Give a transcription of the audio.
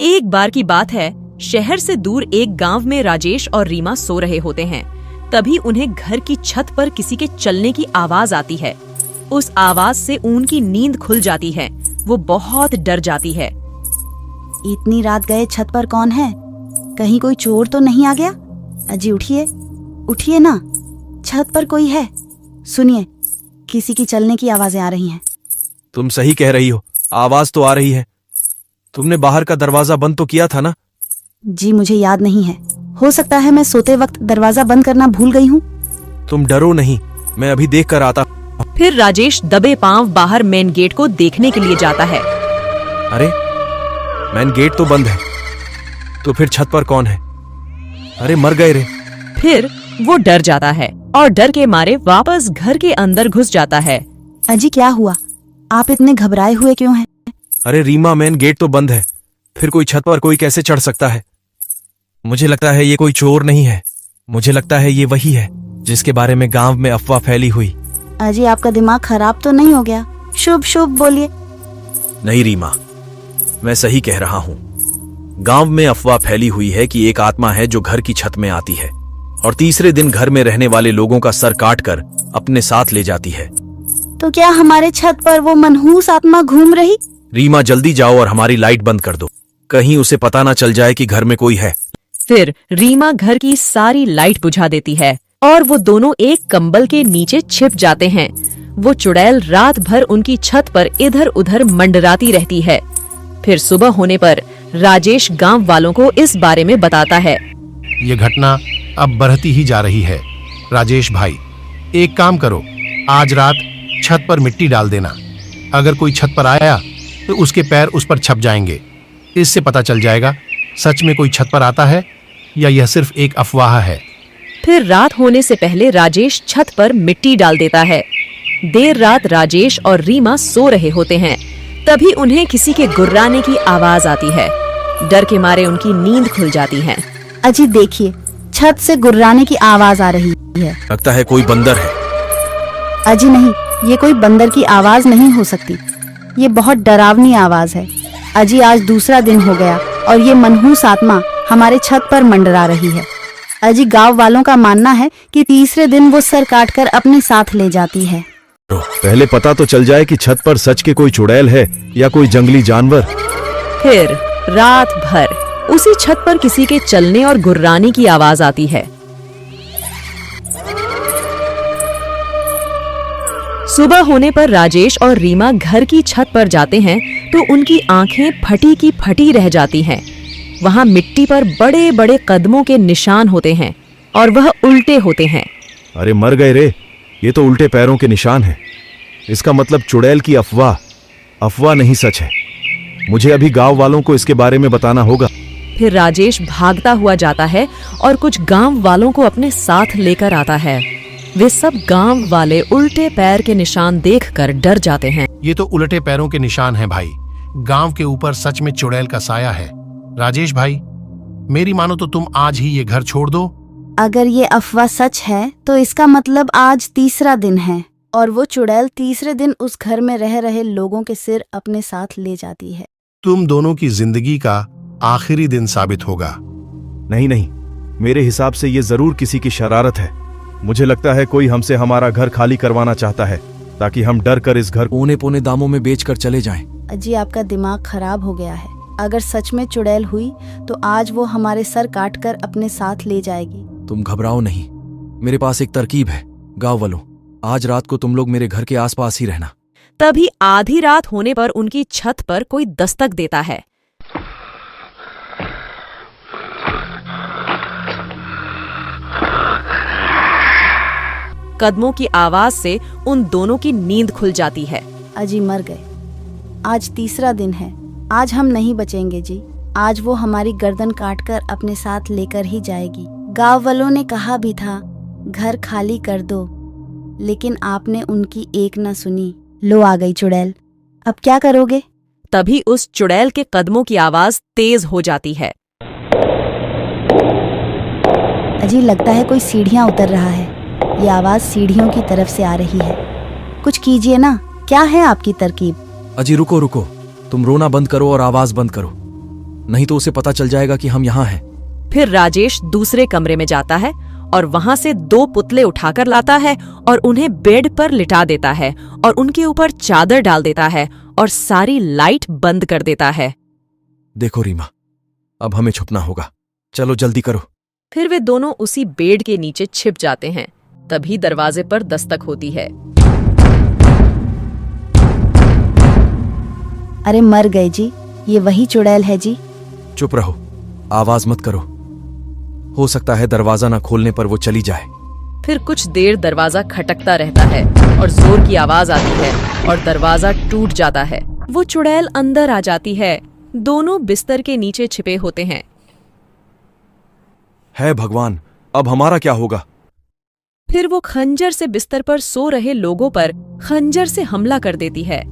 एक बार की बात है, शहर से दूर एक गांव में राजेश और रीमा सो रहे होते हैं। तभी उन्हें घर की छत पर किसी के चलने की आवाज आती है। उस आवाज से उनकी नींद खुल जाती है। वो बहुत डर जाती है। इतनी रात गए छत पर कौन है? कहीं कोई चोर तो नहीं आ गया? अजी उठिए, उठिए ना, छत पर कोई है। सुनिए, किसी की चलने की आवाजें आ रही हैं। तुम सही कह रही हो, आवाज तो आ रही है। तुमने बाहर का दरवाजा बंद तो किया था ना? जी मुझे याद नहीं है, हो सकता है मैं सोते वक्त दरवाजा बंद करना भूल गई हूँ। तुम डरो नहीं, मैं अभी देख कर आता। फिर राजेश दबे पांव बाहर मेन गेट को देखने के लिए जाता है। अरे मेन गेट तो बंद है, तो फिर छत पर कौन है? अरे मर गए रे। फिर वो डर जाता है और डर के मारे वापस घर के अंदर घुस जाता है। अजी क्या हुआ? आप इतने घबराए हुए क्यों हैं? अरे रीमा, मेन गेट तो बंद है, फिर कोई छत पर कोई कैसे चढ़ सकता है? मुझे लगता है ये कोई चोर नहीं है। मुझे लगता है ये वही है जिसके बारे में गांव में अफवाह फैली हुई। अजी आपका दिमाग खराब तो नहीं हो गया? शुभ शुभ बोलिए। नहीं रीमा, मैं सही कह रहा हूँ। गांव में अफवाह फैली हुई है कि एक आत्मा है जो घर की छत में आती है और तीसरे दिन घर में रहने वाले लोगों का सर काट कर अपने साथ ले जाती है। तो क्या हमारे छत पर वो मनहूस आत्मा घूम रही? रीमा जल्दी जाओ और हमारी लाइट बंद कर दो, कहीं उसे पता ना चल जाए कि घर में कोई है। फिर रीमा घर की सारी लाइट बुझा देती है और वो दोनों एक कंबल के नीचे छिप जाते हैं। वो चुड़ैल रात भर उनकी छत पर इधर उधर मंडराती रहती है। फिर सुबह होने पर राजेश गांव वालों को इस बारे में बताता है। ये घटना अब बढ़ती ही जा रही है। राजेश भाई, एक काम करो, आज रात छत पर मिट्टी डाल देना। अगर कोई छत पर आया तो उसके पैर उस पर छप जाएंगे। इससे पता चल जाएगा सच में कोई छत पर आता है या यह सिर्फ एक अफवाह है। फिर रात होने से पहले राजेश छत पर मिट्टी डाल देता है। देर रात राजेश और रीमा सो रहे होते हैं। तभी उन्हें किसी के गुर्राने की आवाज आती है। डर के मारे उनकी नींद खुल जाती है। अजी देखिए, छत से गुर्राने की आवाज आ रही है। लगता है कोई बंदर है। अजी नहीं, ये कोई बंदर की आवाज नहीं हो सकती। ये बहुत डरावनी आवाज है। अजी आज दूसरा दिन हो गया और ये मनहूस आत्मा हमारे छत पर मंडरा रही है। अजी गांव वालों का मानना है कि तीसरे दिन वो सर काटकर अपने साथ ले जाती है। पहले पता तो चल जाए कि छत पर सच के कोई चुड़ैल है या कोई जंगली जानवर। फिर रात भर उसी छत पर किसी के चलने और गुर्राने की आवाज आती है। सुबह होने पर राजेश और रीमा घर की छत पर जाते हैं तो उनकी आंखें फटी की फटी रह जाती हैं। वहां मिट्टी पर बड़े बड़े कदमों के निशान होते हैं और वह उल्टे होते हैं। अरे मर गए रे, ये तो उल्टे पैरों के निशान हैं। इसका मतलब चुड़ैल की अफवाह नहीं सच है। मुझे अभी गांव वालों को इसके बारे में बताना होगा। फिर राजेश भागता हुआ जाता है और कुछ गांव वालों को अपने साथ लेकर आता है। वे सब गांव वाले उल्टे पैर के निशान देखकर डर जाते हैं। ये तो उल्टे पैरों के निशान हैं भाई। गांव के ऊपर सच में चुड़ैल का साया है। राजेश भाई, मेरी मानो तो तुम आज ही ये घर छोड़ दो। अगर ये अफवाह सच है तो इसका मतलब आज तीसरा दिन है और वो चुड़ैल तीसरे दिन उस घर में रह रहे लोगों के सिर अपने साथ ले जाती है। तुम दोनों की जिंदगी का आखिरी दिन साबित होगा। नहीं, मेरे हिसाब से ये जरूर किसी की शरारत है। मुझे लगता है कोई हमसे हमारा घर खाली करवाना चाहता है ताकि हम डर कर इस घर औने पौने दामों में बेचकर चले जाएं। अजी आपका दिमाग खराब हो गया है। अगर सच में चुड़ैल हुई तो आज वो हमारे सर काटकर अपने साथ ले जाएगी। तुम घबराओ नहीं, मेरे पास एक तरकीब है। गांव वालों, आज रात को तुम लोग मेरे घर के आसपास ही रहना। तभी आधी रात होने पर उनकी छत पर कोई दस्तक देता है। कदमों की आवाज से उन दोनों की नींद खुल जाती है। अजी मर गए। आज तीसरा दिन है। आज हम नहीं बचेंगे जी। आज वो हमारी गर्दन काटकर अपने साथ लेकर ही जाएगी। गांव वालों ने कहा भी था घर खाली कर दो, लेकिन आपने उनकी एक न सुनी। लो आ गई चुड़ैल, अब क्या करोगे? तभी उस चुड़ैल के कदमों की आवाज तेज हो जाती है। अजी लगता है कोई सीढ़ियां उतर रहा है। ये आवाज सीढ़ियों की तरफ से आ रही है। कुछ कीजिए ना, क्या है आपकी तरकीब? अजी रुको, तुम रोना बंद करो और आवाज बंद करो। नहीं तो उसे पता चल जाएगा कि हम यहाँ हैं। फिर राजेश दूसरे कमरे में जाता है और वहां से 2 पुतले उठाकर लाता है और उन्हें बेड पर लिटा देता है और उनके ऊपर चादर डाल देता है और सारी लाइट बंद कर देता है। देखो रीमा, अब हमें छुपना होगा, चलो जल्दी करो। फिर वे दोनों उसी बेड के नीचे छिप जाते हैं। तभी दरवाजे पर दस्तक होती है। अरे मर गए जी, ये वही चुड़ैल है जी। चुप रहो, आवाज मत करो। हो सकता है दरवाजा ना खोलने पर वो चली जाए। फिर कुछ देर दरवाजा खटकता रहता है और जोर की आवाज आती है और दरवाजा टूट जाता है। वो चुड़ैल अंदर आ जाती है। दोनों बिस्तर के नीचे छिपे होते हैं। है भगवान, अब हमारा क्या होगा? फिर वो खंजर से बिस्तर पर सो रहे लोगों पर खंजर से हमला कर देती है।